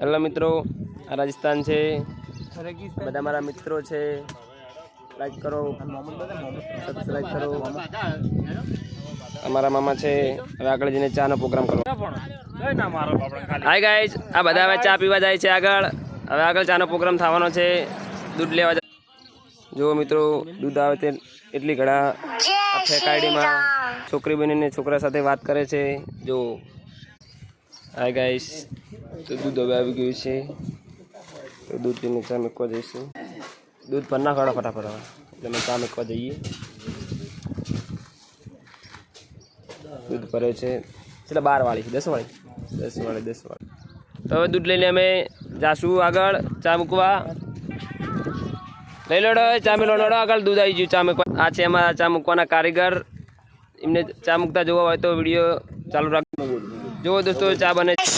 Hello મિત્રો, આ રાજસ્થાન છે, બધા મારા મિત્રો છે, લાઈક કરો, સબસ્ક્રાઈબ કરો. અમારા મામા છે, હવે આગળ જઈને ચાનો પ્રોગ્રામ કરો. હાય ગાઈઝ, આ બધા હવે ચા પીવા જાય છે આગળ. હવે આગળ ચાનો પ્રોગ્રામ થવાનો છે, દૂધ લેવા જાય. જુઓ મિત્રો, દૂધ આવે તે એટલી ઘણા ફેકાડીમાં છોકરી બનીને છોકરા સાથે વાત કરે છે. જો હાય ગાઈસ, તો દૂધ હવે આવી ગયું છે, તો દૂધ પીને ચા મૂકવા જઈશું. દૂધ પર ના ખડો ફટાફટ હવે, એટલે અમે ચા મૂકવા જઈએ. દૂધ ભરે છે, એટલે 12 વાળી, 10 વાળી. તો હવે દૂધ લઈને અમે જાશું આગળ ચા મૂકવા. લઈ લોડો ચા મેલો લોડો, આગળ દૂધ આવી ગયું ચા મૂકવા. આ છે અમારા ચા મૂકવાના કારીગર. એમને ચા મૂકતા જોવા હોય તો વિડીયો ચાલુ રાખજો. જુઓ દોસ્તો, ચા બને છે.